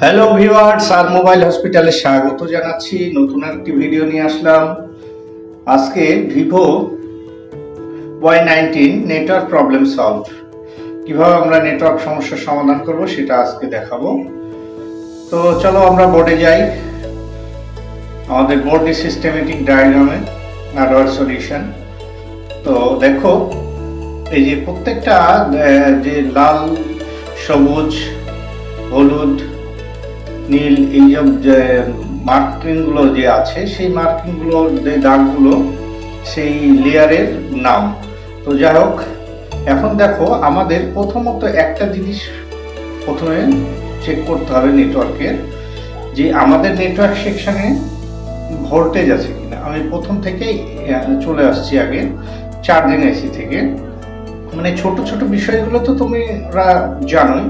Hello viewers, আর mobile হসপিটালে স্বাগত জানাচ্ছি। নতুন একটি ভিডিও নিয়ে আসলাম। আজকে Vivo Y19 network problem solve, কিভাবে আমরা নেটওয়ার্ক সমস্যার সমাধান করব সেটা আজকে দেখাবো। তো চলো আমরা বোর্ডে যাই। আমাদের বোর্ডে সিস্টেমেটিক ডায়াগ্রামে হার্ডওয়্যার সলিউশন। তো দেখো, এই যে প্রত্যেকটা যে লাল, সবুজ, হলুদ, নীল, এই যে মার্কিং গুলো যে আছে, সেই মার্কিং গুলো, যে দাগগুলো, সেই লেয়ারের নাম। তো যাই হোক, এখন দেখো আমাদের প্রথমত একটা জিনিস প্রথমে চেক করতে হবে নেটওয়ার্কের, যে আমাদের নেটওয়ার্ক সেকশনে ভোল্টেজ আছে কিনা। আমি প্রথম থেকেই চলে আসছি আগে চার্জিং আইসি থেকে। মানে ছোট ছোট বিষয়গুলো তো তোমরা জানোই।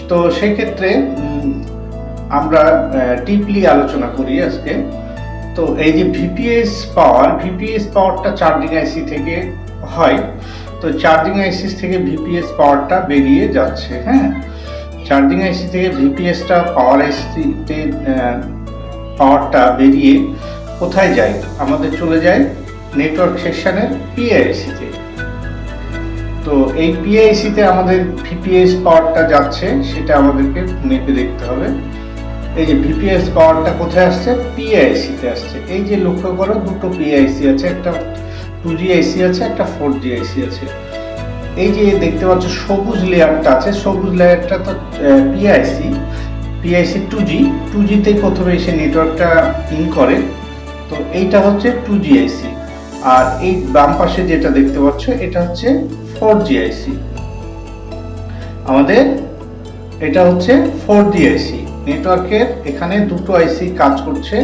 তো সেই ক্ষেত্রে আমরা ডিপলি আলোচনা করি আজকে। তো এই যে ভিপিএস পাওয়ারটা চার্জিং আইসি থেকে হয়। তো চার্জিং আইসি থেকে ভিপিএস পাওয়ারটা বেরিয়ে যাচ্ছে। হ্যাঁ, চার্জিং আইসি থেকে ভিপিএসটা পাওয়ার আইসিতে পাওয়ারটা বেরিয়ে কোথায় যায়? আমাদের চলে যায় নেটওয়ার্ক সেকশনের পিআইসিতে। তো এই পিআইসিতে আমাদের ভিপিএস পাওয়ারটা যাচ্ছে, সেটা আমাদেরকে মেপে দেখতে হবে। এই যে ভিপিএস পাওয়ারটা কোথায় আসছে? পিআইসিতে আসছে। এই যে লক্ষ্য করো, দুটো পিআইসি আছে, একটা 2G আইসি আছে, একটা 4G আইসি আছে। এই যে দেখতে পাচ্ছ সবুজ লেয়ারটা আছে, সবুজ লেয়ারটা তো পিআইসি 2G তে প্রথমে এসে নেটওয়ার্কটা ইন করে। তো এইটা হচ্ছে 2G আইসি। আর এই বাম পাশে যেটা দেখতে পাচ্ছ, এটা হচ্ছে 4G আইসি। আমাদের এটা হচ্ছে 4G আইসি। নেটওয়ার্কের এখানে দুটো আইসি কাজ করছে,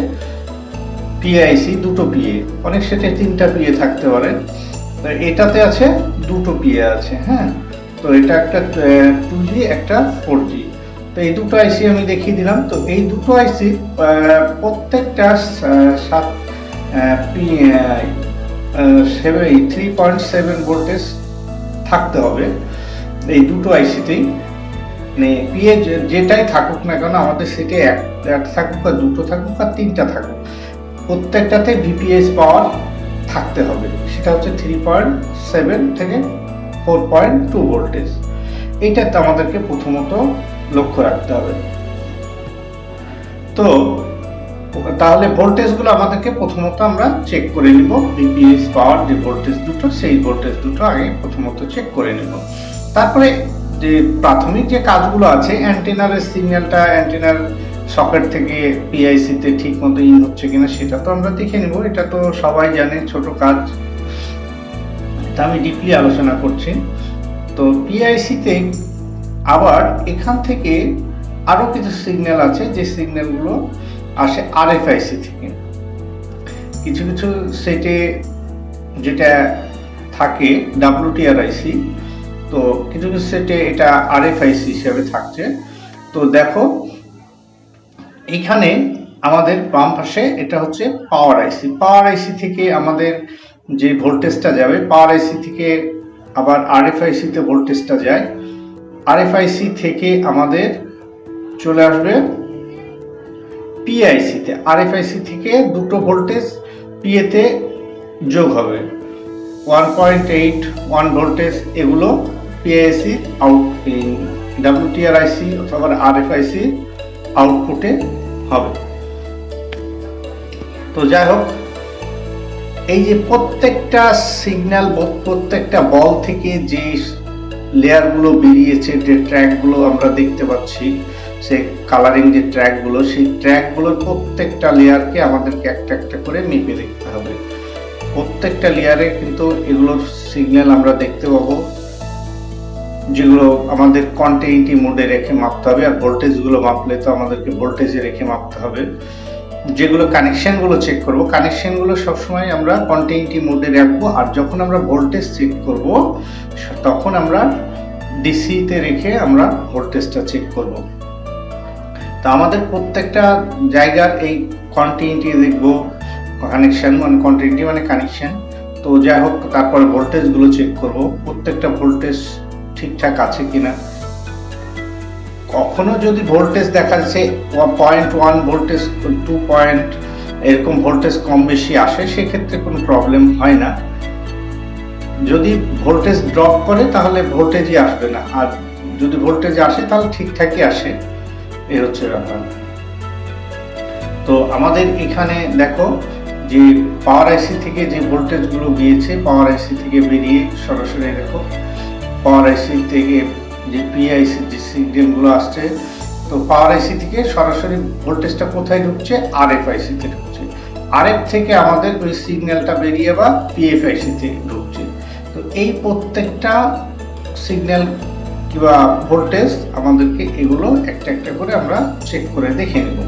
পিআইসি, দুটো পিএ, অনেক সেটে 3টা পিএ থাকতে পারে। এটাতে আছে দুটো পিএ আছে। হ্যাঁ, তো এটা একটা 2G, একটা 4G। তো এই দুটো আইসি আমি দেখিয়ে দিলাম। তো এই দুটো আইসি প্রত্যেকটা 3.7 ভোল্টেজ থাকতে হবে এই দুটো আইসিতেই। মানে পিএ যেটাই থাকুক না কেন, আমাদের সেটে একটা থাকুক বা দুটো থাকুক আর 3টা থাকুক, প্রত্যেকটাতে ভিপিএস পাওয়ার থাকতে হবে। সেটা হচ্ছে 3.7 থেকে 4.2 ভোল্টেজ। এইটাতে আমাদেরকে প্রথমত লক্ষ্য রাখতে হবে। তো তাহলে ভোল্টেজগুলো আমাদেরকে প্রথমত আমরা চেক করে নিব। ভিপিএস পাওয়ার যে ভোল্টেজ দুটো, সেই ভোল্টেজ দুটো আগে প্রথমত চেক করে নিব। তারপরে যে প্রাথমিক যে কাজগুলো আছে, অ্যান্টেনারের সিগন্যালটা অ্যান্টেনার সকেট থেকে পিআইসিতে ঠিক মতো ইন হচ্ছে কিনা সেটা তো আমরা দেখে নিব। এটা তো সবাই জানে, ছোট কাজ, তা আমি ডিপলি আলোচনা করছি। তো পিআইসিতে আবার এখান থেকে আরো কিছু সিগন্যাল আছে, যে সিগন্যালগুলো আসে আরএফআইসি থেকে। কিছু কিছু সেটে যেটা থাকে ডাব্লিউটিআর আইসি, তো কিছু কিছু সেটে এটা আরএফআইসি হিসেবে থাকছে। তো দেখো এখানে আমাদের বাম পাশে এটা হচ্ছে পাওয়ার আইসি থেকে আমাদের যে ভোল্টেজটা যাবে, পাওয়ার আইসি থেকে আবার আরএফআইসি তে ভোল্টেজটা যায়। আরএফআইসি থেকে আমাদের চলে আসবে পিআইসি তে। আরএফআইসি থেকে দুটো ভোল্টেজ পিএ তে যোগ হবে, 1.81 ভোল্টেজ। এগুলো পিআইসি ডাব্লিউটিআর আইসি অথবা আরএফআইসি আউটপুটে হবে। তো যাই হোক, এই যে প্রত্যেকটা সিগন্যাল, প্রত্যেকটা বল থেকে যে লেয়ারগুলো বেরিয়েছে, যে ট্র্যাকগুলো আমরা দেখতে পাচ্ছি, সে কালারিং যে ট্র্যাকগুলো, সেই ট্র্যাকগুলোর প্রত্যেকটা লেয়ারকে আমাদেরকে একটা একটা করে মেপে দেখতে হবে। প্রত্যেকটা লেয়ারে কিন্তু এগুলোর সিগন্যাল আমরা দেখতে পাবো, যেগুলো আমাদের কন্টিনিউটি মোডে রেখে মাপতে হবে। আর ভোল্টেজগুলো মাপলে তো আমাদেরকে ভোল্টেজে রেখে মাপতে হবে। যেগুলো কানেকশনগুলো চেক করব, কানেকশনগুলো সবসময় আমরা কন্টিনিউটি মোডে রাখবো। আর যখন আমরা ভোল্টেজ চেক করব, তখন আমরা ডিসিতে রেখে আমরা ভোল্টেজটা চেক করব। তো আমাদের প্রত্যেকটা জায়গার এই কন্টিনিউটি দেখবো, কানেকশন মানে কন্টিনিউটি মানে কানেকশন। তো যাই হোক, তারপরে ভোল্টেজগুলো চেক করব, প্রত্যেকটা ভোল্টেজ ঠিকঠাক আছে কিনা, কখনো যদি ভোল্টেজ দেখা যাচ্ছে 0.1 ভোল্টেজ 2 পয়েন্ট এরকম ভোল্টেজ কম বেশি আসে, সেক্ষেত্রে কোনো প্রবলেম হয় না। যদি ভোল্টেজ ড্রপ করে তাহলে ভোল্টেজই আসবে না, আর যদি ভোল্টেজ আসে তাহলে ঠিকঠাকই আসে। এই হচ্ছে ব্যাপার। তো আমাদের এখানে দেখো যে পাওয়ার আইসি থেকে যে ভোল্টেজ গুলো গিয়েছে, পাওয়ার আইসি থেকে বেরিয়ে সরাসরি দেখো পাওয়ার আইসি থেকে যে পিআইসি যে সিগন্যাল গুলো আসছে, তো পাওয়ার আইসি থেকে সরাসরি ভোল্টেজটা কোথায় ঢুকছে, আরএফআইসি তে ঢুকছে। আরএফ থেকে আমাদের ওই সিগন্যালটা বেরিয়ে বা পিএফআইসি তে ঢুকছে। তো এই প্রত্যেকটা সিগন্যাল কিংবা ভোল্টেজ আমাদেরকে এগুলো একটা একটা করে আমরা চেক করে দেখে নেব।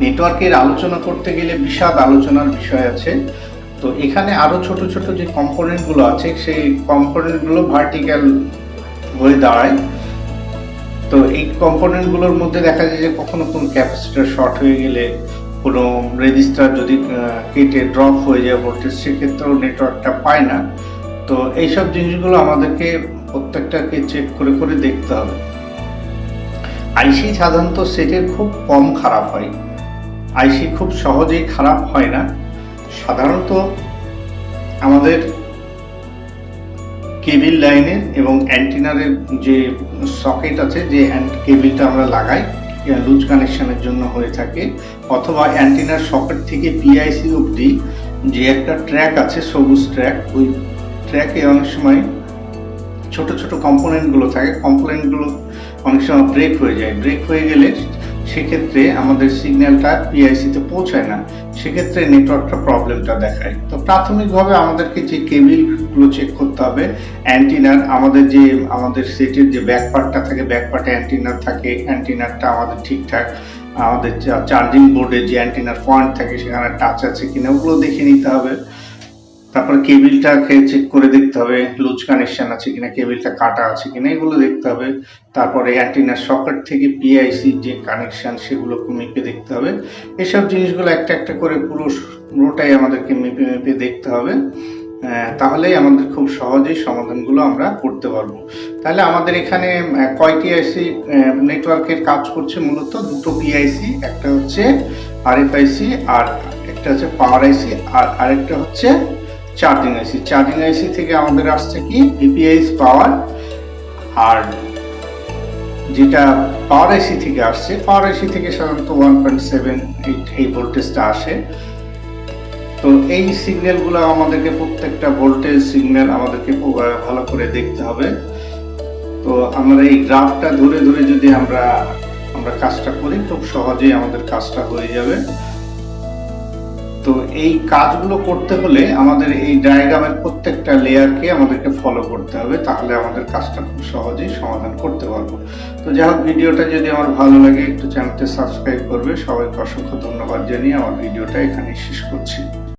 নেটওয়ার্কের আলোচনা করতে গেলে বিশাল আলোচনার বিষয় আছে। তো এখানে আরো ছোট ছোট যে কম্পোনেন্ট গুলো আছে, সেই কম্পোনেন্ট গুলো ভার্টিক্যাল হয়ে দাঁড়ায়। তো এই কম্পোনেন্ট গুলোর মধ্যে দেখা যায় যে কখনো কোন ক্যাপাসিটর শর্ট হয়ে গেলে, কোনো রেজিস্টার যদি কেটে ড্রপ হয়ে যায় ভোল্টেজ, সেক্ষেত্রেও নেটওয়ার্কটা পায় না। তো এইসব জিনিসগুলো আমাদেরকে প্রত্যেকটাকে চেক করে করে দেখতে হবে। আইসি সাধারণত সেটের খুব কম খারাপ হয়, আইসি খুব সহজেই খারাপ হয় না। সাধারণত আমাদের কেবল লাইনের এবং অ্যান্টিনারের যে সকেট আছে, যে কেবলটা আমরা লাগাই লুজ কানেকশনের জন্য হয়ে থাকে, অথবা অ্যান্টিনার সকেট থেকে পিআইসি অবধি যে একটা ট্র্যাক আছে, সবুজ ট্র্যাক, ওই ট্র্যাকে অনেক সময় ছোট ছোট কম্পোনেন্টগুলো থাকে, কম্পোনেন্টগুলো অনেক সময় ব্রেক হয়ে যায়। ব্রেক হয়ে গেলে সেক্ষেত্রে আমাদের সিগন্যালটা পিআইসিতে পৌঁছায় না, সেক্ষেত্রে নেটওয়ার্কটা প্রবলেমটা দেখায়। তো প্রাথমিকভাবে আমাদেরকে যে কেবলগুলো চেক করতে হবে, অ্যান্টিনার আমাদের সেটের যে ব্যাক পার্টটা থাকে, ব্যাক পার্টে অ্যান্টিনার থাকে, অ্যান্টিনারটা আমাদের ঠিকঠাক, আমাদের চার্জিং বোর্ডে যে অ্যান্টিনার পয়েন্ট থাকে সেখানে টাচ আছে কিনা ওগুলো দেখে নিতে হবে। তারপর কেবলটাকে চেক করে দেখতে হবে লুজ কানেকশন আছে কিনা, কেবলটা কাটা আছে কিনা, এগুলো দেখতে হবে। তারপরে অ্যান্টিনার সকেট থেকে পিআইসি যে কানেকশন সেগুলোকে মেপে দেখতে হবে। এসব জিনিসগুলো একটা একটা করে পুরোটাই আমাদেরকে মেপে মেপে দেখতে হবে। তাহলেই আমাদের খুব সহজেই সমাধানগুলো আমরা করতে পারবো। তাহলে আমাদের এখানে কয়টি আইসি নেটওয়ার্কের কাজ করছে? মূলত দুটো পিআইসি, একটা হচ্ছে আরএফআইসি আর একটা হচ্ছে পাওয়ার আইসি, আর আরেকটা হচ্ছে চার্জিং আইসি। চার্জিং আইসি থেকে আমাদের আসছে কি ভিপিআইস পাওয়ার, আর যেটা পাওয়ার আইসি থেকে আসছে, পাওয়ার আইসি থেকে সাধারণত 1.78 এই ভোল্টেজটা আসে। তো এই সিগন্যালগুলো আমাদেরকে প্রত্যেকটা ভোল্টেজ সিগন্যাল আমাদেরকে ভালো করে দেখতে হবে। তো আমরা এই গ্রাফটা ধরে ধরে যদি আমরা কাজটা করি, খুব সহজেই আমাদের কাজটা হয়ে যাবে। তো এই কাজগুলো করতে হলে আমাদের এই ডায়াগ্রামের প্রত্যেকটা লেয়ারকে আমাদেরকে ফলো করতে হবে, তাহলে আমাদের কাজটা খুব সহজেই সমাধান করতে পারবো। তো যাই হোক, ভিডিওটা যদি আমার ভালো লাগে একটু চ্যানেলটা সাবস্ক্রাইব করবে। সবাইকে অসংখ্য ধন্যবাদ জানিয়ে আমার ভিডিওটা এখানেই শেষ করছি।